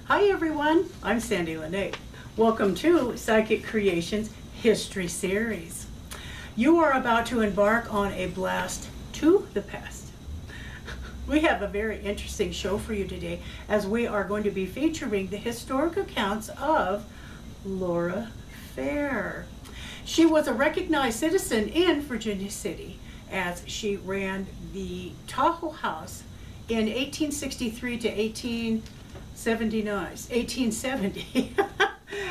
Hi everyone, I'm Sandie La Nae. Welcome to Psychic Creations History Series. You are about to embark on a blast to the past. We have a very interesting show for you today as we are going to be featuring the historic accounts of Laura Fair. She was a recognized citizen in Virginia City as she ran the Tahoe House in 1863 to 1870.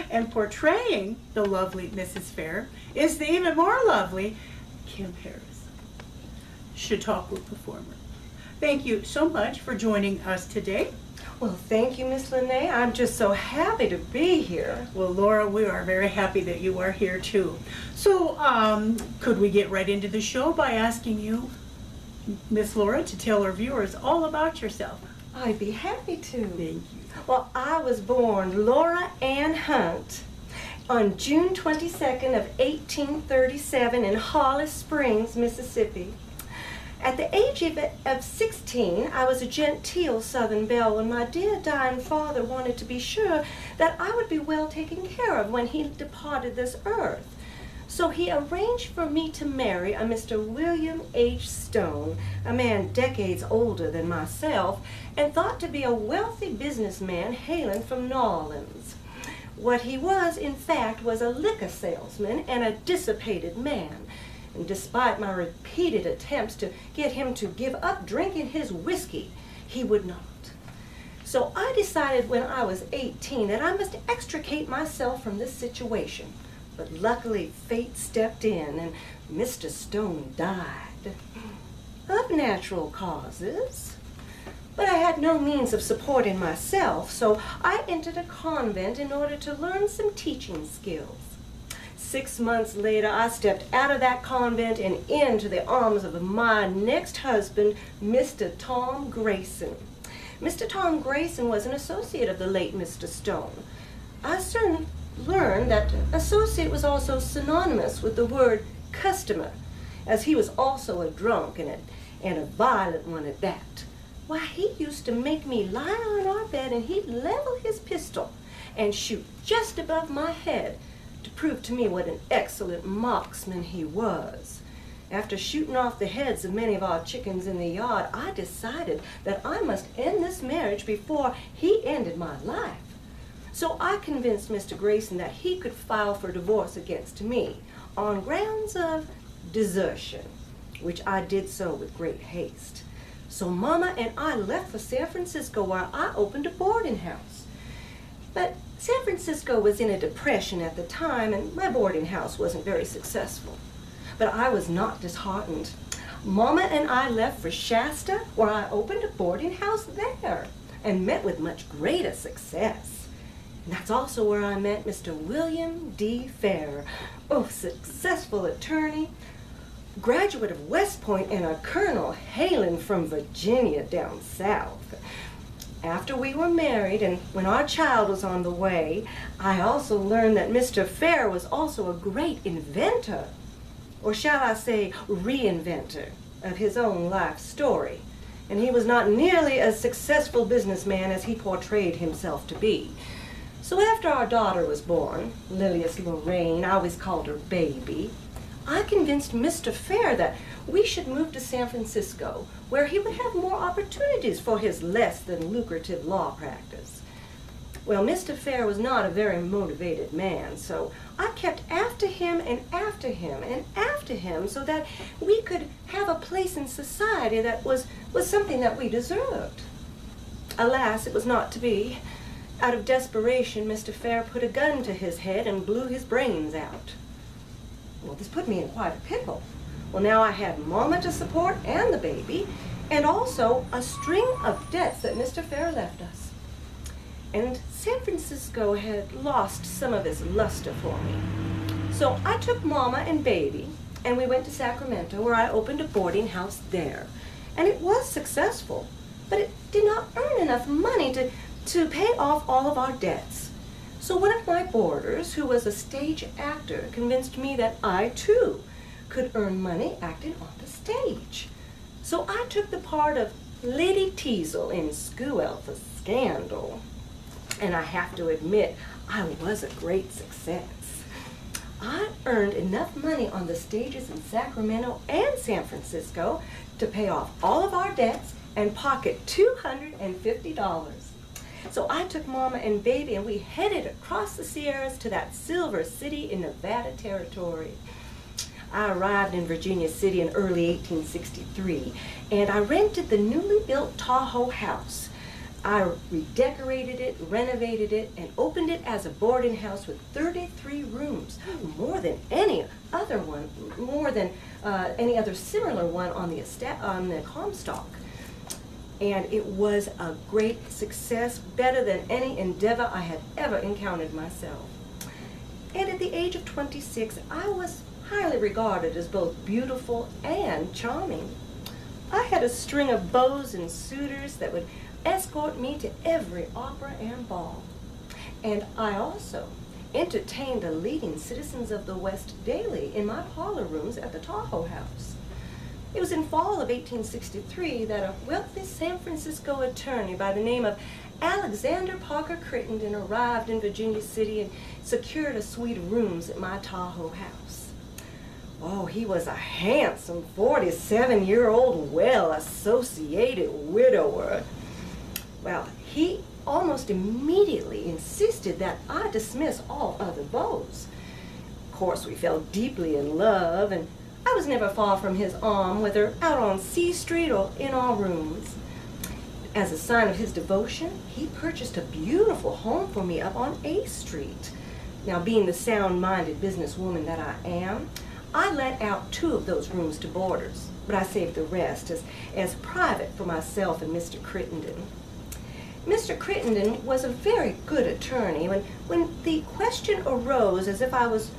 And portraying the lovely Mrs. Fair is the even more lovely Kim Harris, Chautauqua performer. Thank you so much for joining us today. Well, thank you, Miss La Nae. I'm just so happy to be here. Well, Laura, we are very happy that you are here too. So, could we get right into the show by asking you, Miss Laura, to tell our viewers all about yourself? I'd be happy to. Thank you. Well, I was born Laura Ann Hunt on June 22nd of 1837 in Hollis Springs, Mississippi. At the age of 16, I was a genteel Southern belle when my dear dying father wanted to be sure that I would be well taken care of when he departed this earth. So he arranged for me to marry a Mr. William H. Stone, a man decades older than myself, and thought to be a wealthy businessman hailing from New Orleans. What he was, in fact, was a liquor salesman and a dissipated man. And despite my repeated attempts to get him to give up drinking his whiskey, he would not. So I decided when I was 18 that I must extricate myself from this situation. But luckily fate stepped in and Mr. Stone died of natural causes. But I had no means of supporting myself, so I entered a convent in order to learn some teaching skills. 6 months later, I stepped out of that convent and into the arms of my next husband, Mr. Tom Grayson. Mr. Tom Grayson was an associate of the late Mr. Stone. I soon learned that associate was also synonymous with the word customer, as he was also a drunk and a violent one at that. Why, he used to make me lie on our bed and he'd level his pistol and shoot just above my head to prove to me what an excellent marksman he was. After shooting off the heads of many of our chickens in the yard, I decided that I must end this marriage before he ended my life. So I convinced Mr. Grayson that he could file for divorce against me on grounds of desertion, which I did so with great haste. So Mama and I left for San Francisco, where I opened a boarding house. But San Francisco was in a depression at the time, and my boarding house wasn't very successful. But I was not disheartened. Mama and I left for Shasta, where I opened a boarding house there and met with much greater success. And that's also where I met Mr. William D. Fair, a successful attorney, graduate of West Point, and a colonel hailing from Virginia down south. After we were married and when our child was on the way, I also learned that Mr. Fair was also a great inventor, or shall I say reinventor, of his own life story. And he was not nearly as successful businessman as he portrayed himself to be. So after our daughter was born, Lilius Lorraine, I always called her Baby, I convinced Mr. Fair that we should move to San Francisco, where he would have more opportunities for his less than lucrative law practice. Well, Mr. Fair was not a very motivated man, so I kept after him and after him and after him so that we could have a place in society that was something that we deserved. Alas, it was not to be. Out of desperation, Mr. Fair put a gun to his head and blew his brains out. Well, this put me in quite a pickle. Well, now I had Mama to support and the baby, and also a string of debts that Mr. Fair left us. And San Francisco had lost some of its luster for me. So I took Mama and baby, and we went to Sacramento, where I opened a boarding house there. And it was successful, but it did not earn enough money to pay off all of our debts. So one of my boarders, who was a stage actor, convinced me that I, too, could earn money acting on the stage. So I took the part of Lady Teasel in School for Scandal. And I have to admit, I was a great success. I earned enough money on the stages in Sacramento and San Francisco to pay off all of our debts and pocket $250. So I took Mama and Baby and we headed across the Sierras to that Silver City in Nevada Territory. I arrived in Virginia City in early 1863 and I rented the newly built Tahoe house. I redecorated it, renovated it, and opened it as a boarding house with 33 rooms, more than any other similar one on the Comstock. And it was a great success, better than any endeavor I had ever encountered myself. And at the age of 26, I was highly regarded as both beautiful and charming. I had a string of beaux and suitors that would escort me to every opera and ball. And I also entertained the leading citizens of the West daily in my parlor rooms at the Tahoe house. It was in fall of 1863 that a wealthy San Francisco attorney by the name of Alexander Parker Crittenden arrived in Virginia City and secured a suite of rooms at my Tahoe house. Oh, he was a handsome 47-year-old, well-associated widower. Well, he almost immediately insisted that I dismiss all other beaux. Of course, we fell deeply in love, and I was never far from his arm, whether out on C Street or in our rooms. As a sign of his devotion, he purchased a beautiful home for me up on A Street. Now, being the sound-minded businesswoman that I am, I let out 2 of those rooms to boarders, but I saved the rest as private for myself and Mr. Crittenden. Mr. Crittenden was a very good attorney. When the question arose as if I was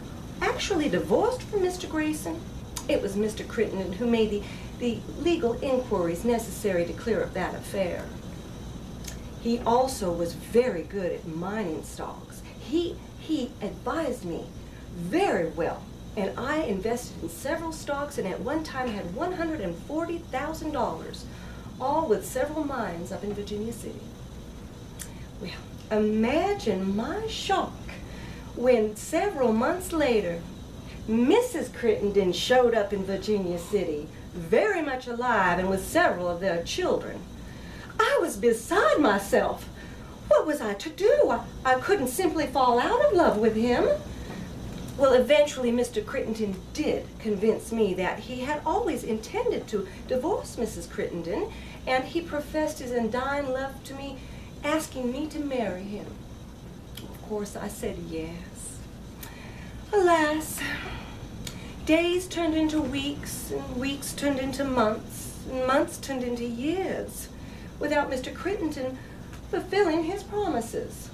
actually divorced from Mr. Grayson, it was Mr. Crittenden who made the legal inquiries necessary to clear up that affair. He also was very good at mining stocks. He advised me very well, and I invested in several stocks and at one time had $140,000, all with several mines up in Virginia City. Well, imagine my shock when several months later, Mrs. Crittenden showed up in Virginia City, very much alive and with several of their children. I was beside myself. What was I to do? I couldn't simply fall out of love with him. Well, eventually Mr. Crittenden did convince me that he had always intended to divorce Mrs. Crittenden, and he professed his undying love to me, asking me to marry him. Of course, I said yes. Alas, days turned into weeks, and weeks turned into months, and months turned into years, without Mr. Crittenden fulfilling his promises.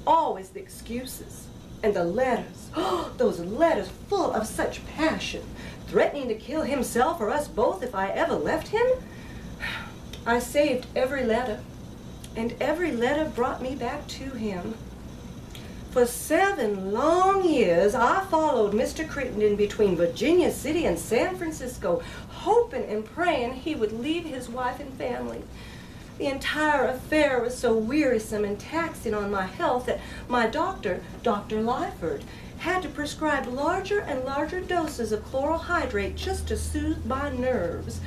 Always the excuses and the letters. Oh, those letters full of such passion, threatening to kill himself or us both if I ever left him. I saved every letter, and every letter brought me back to him. For 7 long years, I followed Mr. Crittenden between Virginia City and San Francisco, hoping and praying he would leave his wife and family. The entire affair was so wearisome and taxing on my health that my doctor, Dr. Lyford, had to prescribe larger and larger doses of chloral hydrate just to soothe my nerves.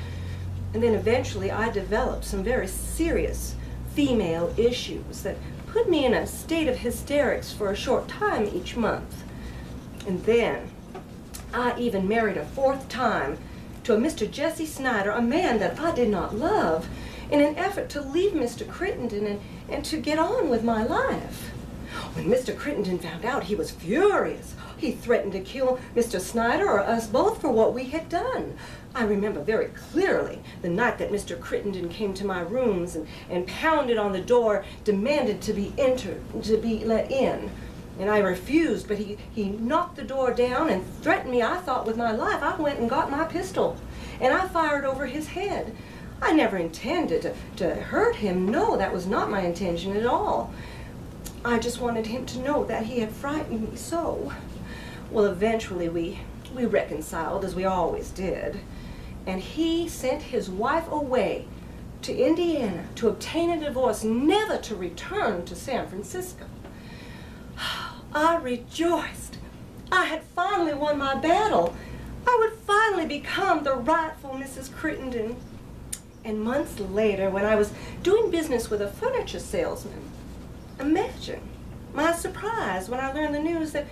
And then eventually I developed some very serious female issues that put me in a state of hysterics for a short time each month. And then I even married a 4th time to a Mr. Jesse Snyder, a man that I did not love, in an effort to leave Mr. Crittenden and to get on with my life. When Mr. Crittenden found out, he was furious. He threatened to kill Mr. Snyder or us both for what we had done. I remember very clearly the night that Mr. Crittenden came to my rooms and pounded on the door, demanded to be let in. And I refused, but he knocked the door down and threatened me, I thought, with my life. I went and got my pistol, and I fired over his head. I never intended to hurt him. No, that was not my intention at all. I just wanted him to know that he had frightened me so. Well, eventually we reconciled, as we always did, and he sent his wife away to Indiana to obtain a divorce, never to return to San Francisco. I rejoiced. I had finally won my battle. I would finally become the rightful Mrs. Crittenden. And months later, when I was doing business with a furniture salesman, imagine my surprise when I learned the news that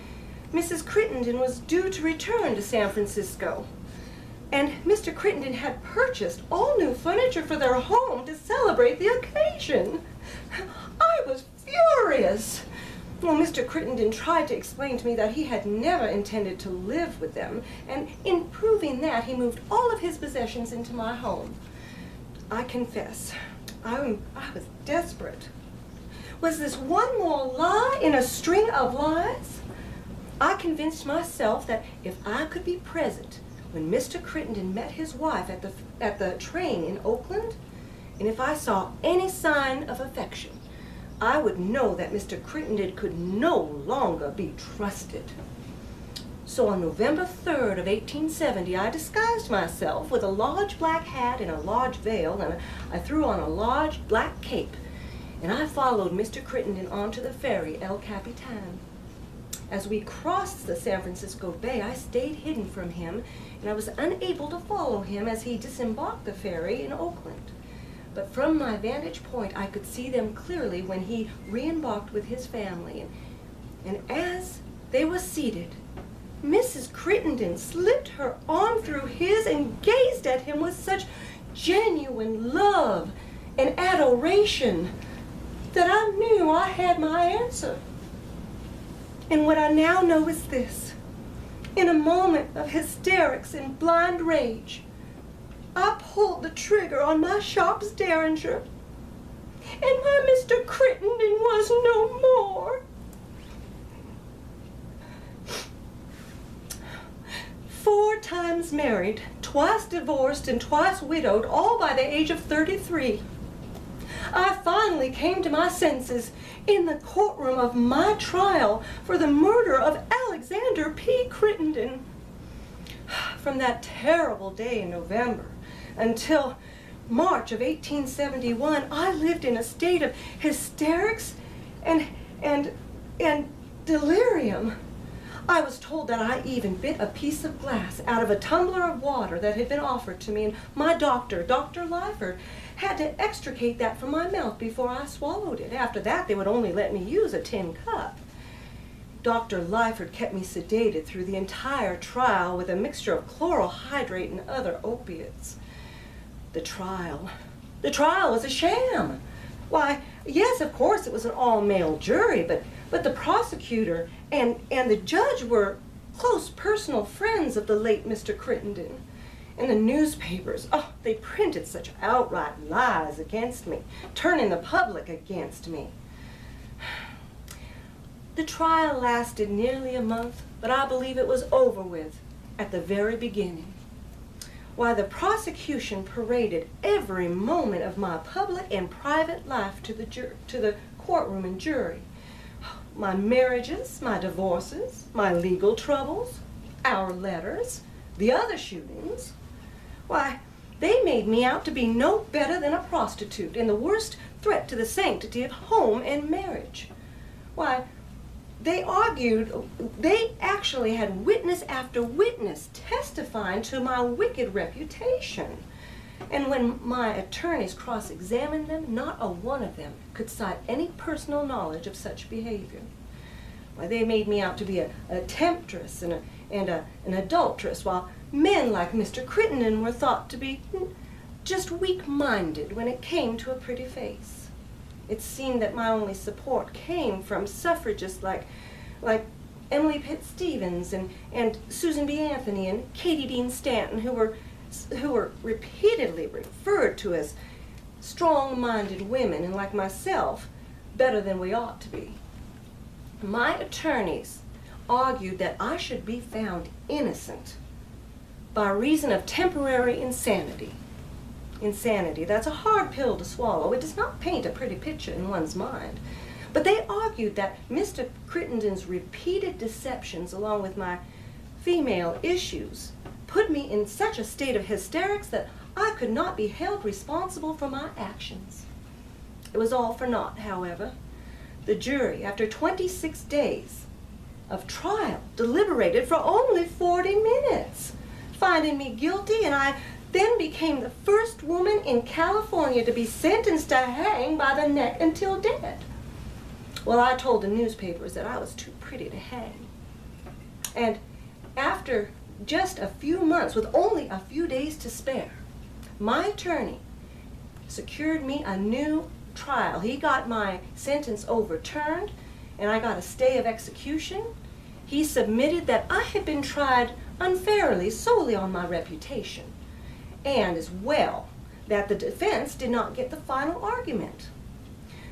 Mrs. Crittenden was due to return to San Francisco. And Mr. Crittenden had purchased all new furniture for their home to celebrate the occasion. I was furious. Well, Mr. Crittenden tried to explain to me that he had never intended to live with them, and in proving that, he moved all of his possessions into my home. I confess, I was desperate. Was this one more lie in a string of lies? I convinced myself that if I could be present when Mr. Crittenden met his wife at the train in Oakland, and if I saw any sign of affection, I would know that Mr. Crittenden could no longer be trusted. So on November 3rd of 1870, I disguised myself with a large black hat and a large veil, and I threw on a large black cape, and I followed Mr. Crittenden onto the ferry El Capitan. As we crossed the San Francisco Bay, I stayed hidden from him, and I was unable to follow him as he disembarked the ferry in Oakland. But from my vantage point, I could see them clearly when he re-embarked with his family. And as they were seated, Mrs. Crittenden slipped her arm through his and gazed at him with such genuine love and adoration that I knew I had my answer. And what I now know is this. In a moment of hysterics and blind rage, I pulled the trigger on my Sharp's Derringer, and my Mr. Crittenden was no more. 4 times married, twice divorced, and twice widowed, all by the age of 33. I finally came to my senses in the courtroom of my trial for the murder of Alexander P. Crittenden. From that terrible day in November until March of 1871, I lived in a state of hysterics and delirium. I was told that I even bit a piece of glass out of a tumbler of water that had been offered to me, and my doctor, Dr. Lyford, had to extricate that from my mouth before I swallowed it. After that, they would only let me use a tin cup. Dr. Lyford kept me sedated through the entire trial with a mixture of chloral hydrate and other opiates. The trial was a sham. Why, yes, of course, it was an all-male jury, but the prosecutor and the judge were close personal friends of the late Mr. Crittenden. And the newspapers, oh, they printed such outright lies against me, turning the public against me. The trial lasted nearly a month, but I believe it was over with at the very beginning. Why, the prosecution paraded every moment of my public and private life to the courtroom and jury. My marriages, my divorces, my legal troubles, our letters, the other shootings. Why, they made me out to be no better than a prostitute and the worst threat to the sanctity of home and marriage. Why, they argued, they actually had witness after witness testifying to my wicked reputation. And when my attorneys cross-examined them, not a one of them could cite any personal knowledge of such behavior. Why, they made me out to be a temptress and an adulteress, while men like Mr. Crittenden were thought to be just weak-minded when it came to a pretty face. It seemed that my only support came from suffragists like Emily Pitt Stevens and Susan B. Anthony and Katie Dean Stanton, who were repeatedly referred to as strong-minded women, and like myself, better than we ought to be. My attorneys argued that I should be found innocent by reason of temporary insanity. Insanity, that's a hard pill to swallow. It does not paint a pretty picture in one's mind. But they argued that Mr. Crittenden's repeated deceptions, along with my female issues, put me in such a state of hysterics that I could not be held responsible for my actions. It was all for naught, however. The jury, after 26 days of trial, deliberated for only 40 minutes, finding me guilty, and I then became the first woman in California to be sentenced to hang by the neck until dead. Well, I told the newspapers that I was too pretty to hang. And after just a few months, with only a few days to spare, my attorney secured me a new trial. He got my sentence overturned, and I got a stay of execution. He submitted that I had been tried unfairly solely on my reputation, and as well that the defense did not get the final argument.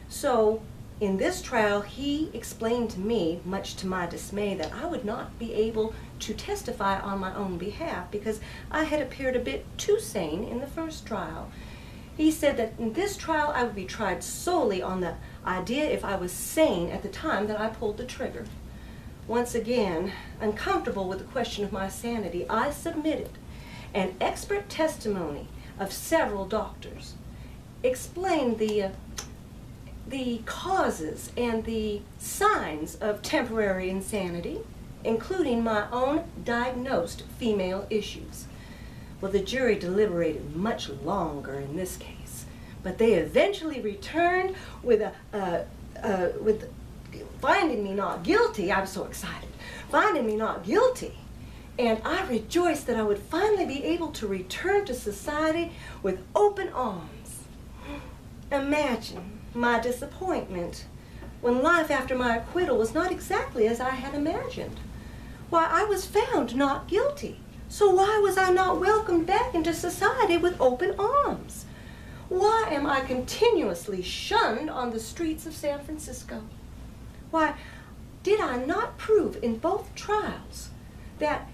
So in this trial, he explained to me, much to my dismay, that I would not be able to testify on my own behalf because I had appeared a bit too sane in the first trial. He said that in this trial I would be tried solely on the idea if I was sane at the time that I pulled the trigger. Once again, uncomfortable with the question of my sanity, I submitted an expert testimony of several doctors, explained the causes and the signs of temporary insanity, including my own diagnosed female issues. Well, the jury deliberated much longer in this case, but they eventually returned with finding me not guilty. I was so excited. Finding me not guilty. And I rejoiced that I would finally be able to return to society with open arms. Imagine my disappointment when life after my acquittal was not exactly as I had imagined. Why, I was found not guilty. So why was I not welcomed back into society with open arms? Why am I continuously shunned on the streets of San Francisco? Why, did I not prove in both trials that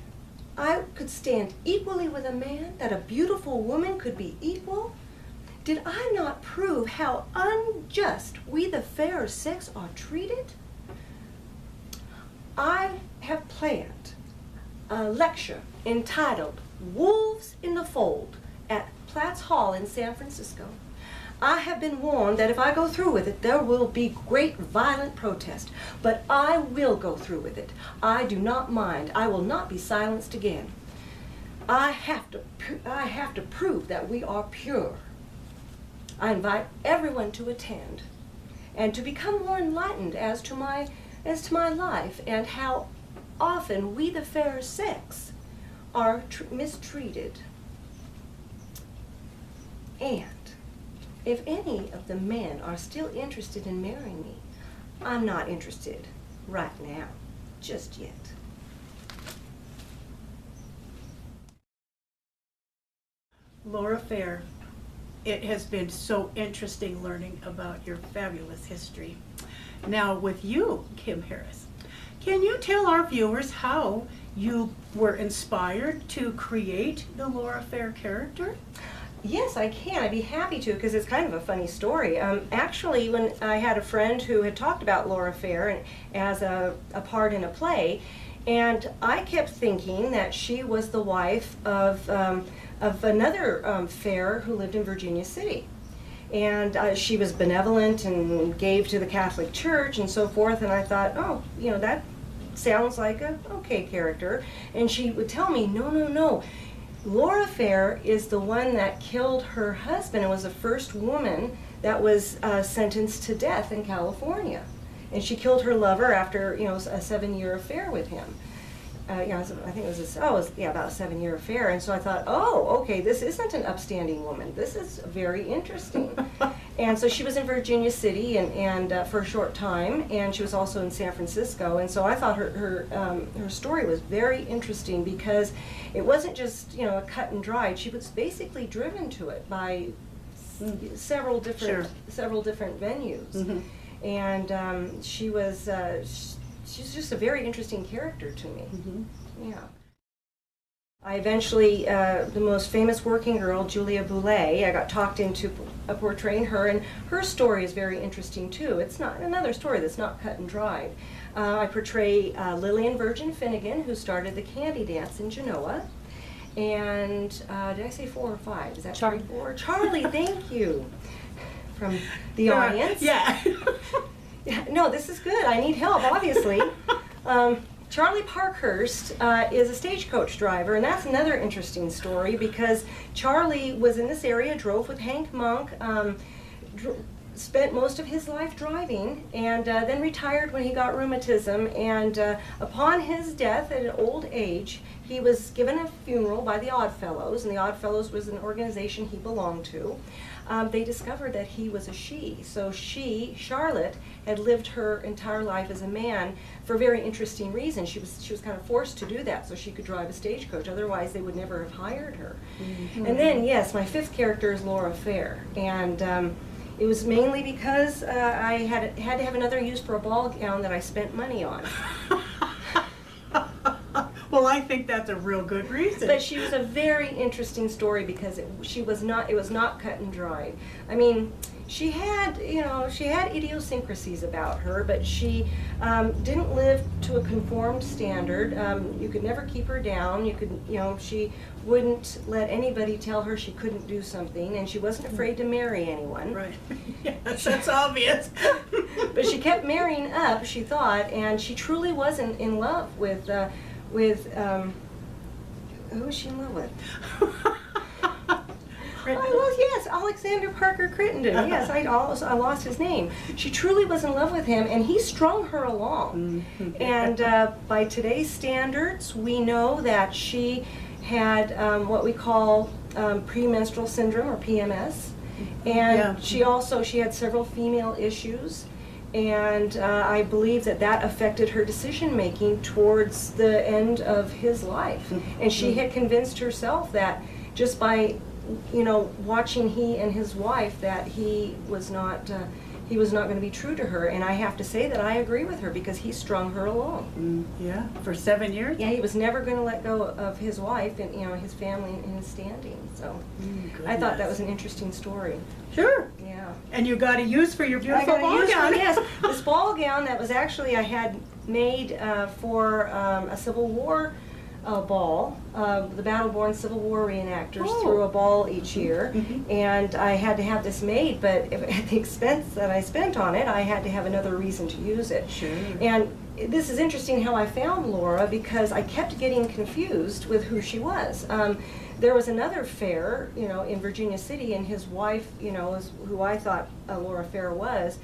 I could stand equally with a man, that a beautiful woman could be equal? Did I not prove how unjust we the fairer sex are treated? I have planned a lecture entitled Wolves in the Fold at Platt's Hall in San Francisco. I have been warned that if I go through with it, there will be great violent protest, but I will go through with it. I do not mind. I will not be silenced again. I have to prove that we are pure. I invite everyone to attend and to become more enlightened as to my life and how often we the fairer sex are mistreated. And if any of the men are still interested in marrying me, I'm not interested right now, just yet. Laura Fair, it has been so interesting learning about your fabulous history. Now with you, Kim Harris, can you tell our viewers how you were inspired to create the Laura Fair character? Yes, I can. I'd be happy to, because it's kind of a funny story. Actually, when I had a friend who had talked about Laura Fair as a part in a play, and I kept thinking that she was the wife of another Fair who lived in Virginia City. And she was benevolent and gave to the Catholic Church and so forth, and I thought, oh, you know, that sounds like a okay character. And she would tell me, no, no, no. Laura Fair is the one that killed her husband and was the first woman that was sentenced to death in California. And she killed her lover after, you know, a 7-year affair with him. I think it was about a 7-year affair. And so I thought, oh, okay, this isn't an upstanding woman. This is very interesting. And so she was in Virginia City and for a short time, and she was also in San Francisco. And so I thought her story was very interesting because it wasn't just, you know, a cut and dried. She was basically driven to it by several different venues. Mm-hmm. And she's just a very interesting character to me. Mm-hmm. Yeah. I eventually, the most famous working girl, Julia Boulay, I got talked into portraying her, and her story is very interesting too. It's not another story that's not cut and dried. I portray Lillian Virgin Finnegan, who started the candy dance in Genoa, And did I say 4 or 5? Is that Charlie. 3, 4? Charlie, thank you. From the audience. Yeah. Yeah, no, this is good. I need help, obviously. Charlie Parkhurst is a stagecoach driver, and that's another interesting story because Charlie was in this area, drove with Hank Monk, spent most of his life driving, and then retired when he got rheumatism. And upon his death at an old age, he was given a funeral by the Oddfellows, and the Oddfellows was an organization he belonged to. They discovered that he was a she. So she, Charlotte, had lived her entire life as a man for very interesting reasons. She was kind of forced to do that so she could drive a stagecoach. Otherwise, they would never have hired her. Mm-hmm. And then, yes, my 5th character is Laura Fair. And it was mainly because I had to have another use for a ball gown that I spent money on. Well, I think that's a real good reason. But she was a very interesting story because it was not cut and dried. I mean, she had idiosyncrasies about her, but she didn't live to a conformed standard. You could never keep her down. She wouldn't let anybody tell her she couldn't do something, and she wasn't afraid to marry anyone. Right. Yes, that's obvious. But she kept marrying up, she thought, and she truly wasn't in love with who was she in love with? Yes, Alexander Parker Crittenden. Yes, I lost his name. She truly was in love with him, and he strung her along. Mm-hmm. And by today's standards, we know that she had what we call premenstrual syndrome, or PMS, and she had several female issues. And I believe that affected her decision making towards the end of his life. And she had convinced herself that just by, watching he and his wife, that he was not going to be true to her. And I have to say that I agree with her because he strung her along. Yeah, for 7 years. Yeah, he was never going to let go of his wife and his family and his standing. So I thought that was an interesting story. Sure. Yeah. And you got a use for your beautiful ball gown. Yes, this ball gown that was actually I had made for a Civil War ball. The Battle-Born Civil War reenactors threw a ball each year, and I had to have this made. But at the expense that I spent on it, I had to have another reason to use it. Sure. And this is interesting how I found Laura because I kept getting confused with who she was. There was another Fair, in Virginia City, and his wife, is who I thought Laura Fair was.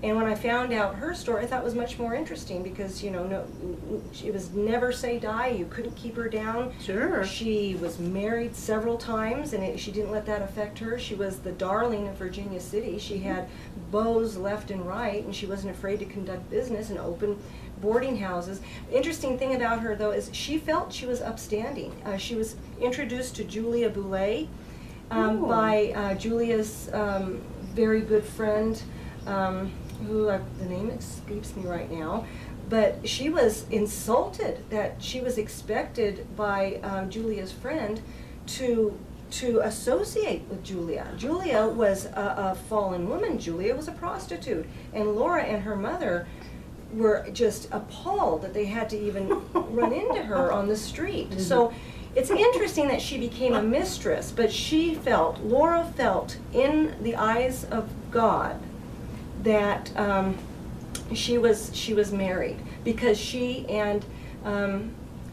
And when I found out her story, I thought it was much more interesting because, it was never say die. You couldn't keep her down. Sure. She was married several times, and she didn't let that affect her. She was the darling of Virginia City. She had beaux left and right, and she wasn't afraid to conduct business and open boarding houses. The interesting thing about her, though, is she felt she was upstanding. She was introduced to Julia Boulay by Julia's very good friend, who the name escapes me right now, but she was insulted that she was expected by Julia's friend to associate with Julia. Julia was a fallen woman. Julia was a prostitute, and Laura and her mother were just appalled that they had to even run into her on the street. Mm-hmm. So it's interesting that she became a mistress, but Laura felt in the eyes of God that she was married because she and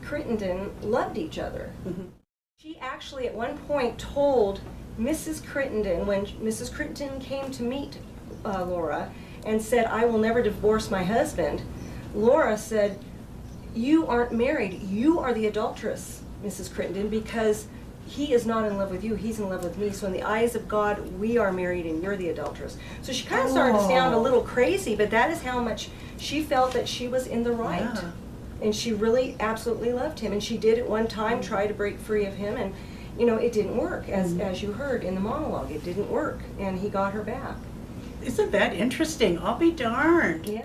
Crittenden loved each other. Mm-hmm. She actually at one point told Mrs. Crittenden, when Mrs. Crittenden came to meet Laura, and said, "I will never divorce my husband," Laura said, "You aren't married. You are the adulteress, Mrs. Crittenden, because he is not in love with you. He's in love with me. So in the eyes of God, we are married and you're the adulteress." So she kind of started to sound a little crazy, but that is how much she felt that she was in the right. Yeah. And she get absolutely loved him. And she did at one time try to break free of him, and it didn't work, as you heard in the monologue. It didn't work, and he got her back. Isn't that interesting? I'll be darned. Yeah.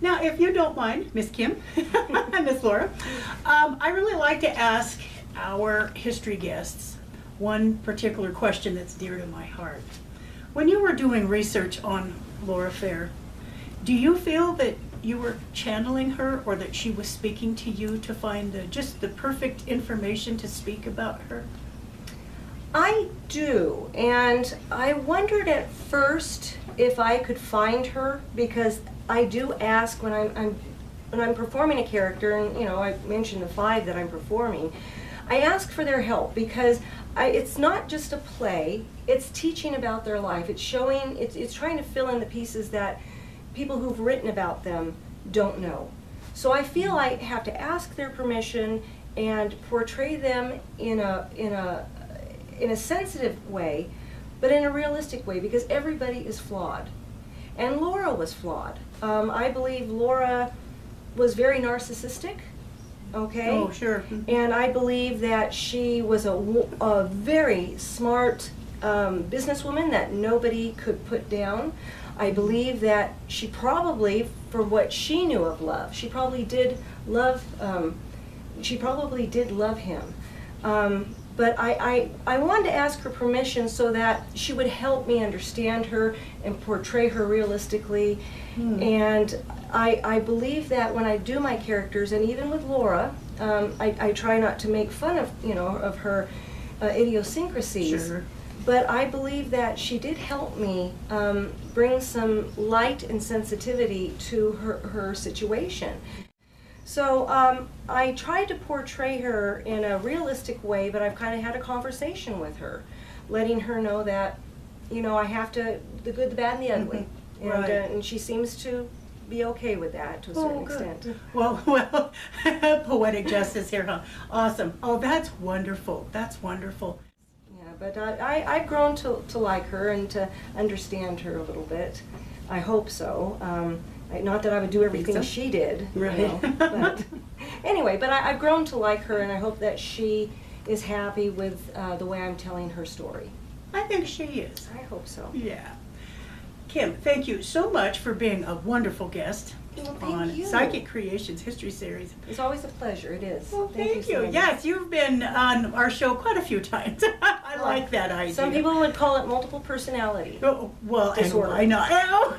Now, if you don't mind, Miss Kim and Miss Laura, I really like to ask our history guests one particular question that's dear to my heart. When you were doing research on Laura Fair, do you feel that you were channeling her, or that she was speaking to you to find just the perfect information to speak about her? I do, and I wondered at first if I could find her, because I do ask when I'm performing a character, and I mentioned the 5 that I'm performing. I ask for their help because it's not just a play, it's teaching about their life. It's showing, it's trying to fill in the pieces that people who've written about them don't know. So I feel I have to ask their permission and portray them in a sensitive way, but in a realistic way, because everybody is flawed. And Laura was flawed. I believe Laura was very narcissistic. Okay. Oh, sure. And I believe that she was a very smart businesswoman that nobody could put down. I believe that she probably, for what she knew of love, she probably did love him. But I wanted to ask her permission so that she would help me understand her and portray her realistically. And I believe that when I do my characters, and even with Laura, I try not to make fun of of her idiosyncrasies. Sure. But I believe that she did help me bring some light and sensitivity to her situation. So I tried to portray her in a realistic way, but I've kind of had a conversation with her, letting her know that, I have to, the good, the bad, and the ugly. And, Right. And she seems to be okay with that to a certain extent. Well, poetic justice here, huh? Awesome. Oh, that's wonderful. That's wonderful. Yeah, but I've grown to like her and to understand her a little bit. I hope so. Not that I would do everything so. she did, Right. But anyway, but I've grown to like her, and I hope that she is happy with the way I'm telling her story. I think she is. I hope so. Yeah. Kim, thank you so much for being a wonderful guest Well, thank on you. Psychic Creations History Series. It's always a pleasure. It is. Well, thank you. Sandie. Yes, you've been on our show quite a few times. I like that idea. Some people would call it multiple personality. Oh, well, Disorder. and I know.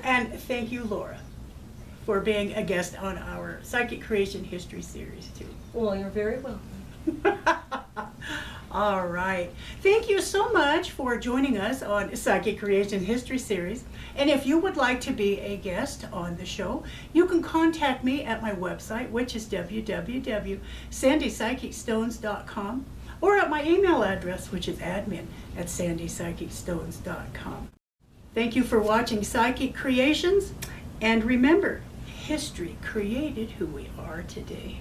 And thank you, Laura, for being a guest on our Psychic Creation History Series, too. Well, you're very welcome. All right. Thank you so much for joining us on Psychic Creation History Series. And if you would like to be a guest on the show, you can contact me at my website, which is www.sandypsychicstones.com, or at my email address, which is admin@sandypsychicstones.com. Thank you for watching Psychic Creations, and remember, history created who we are today.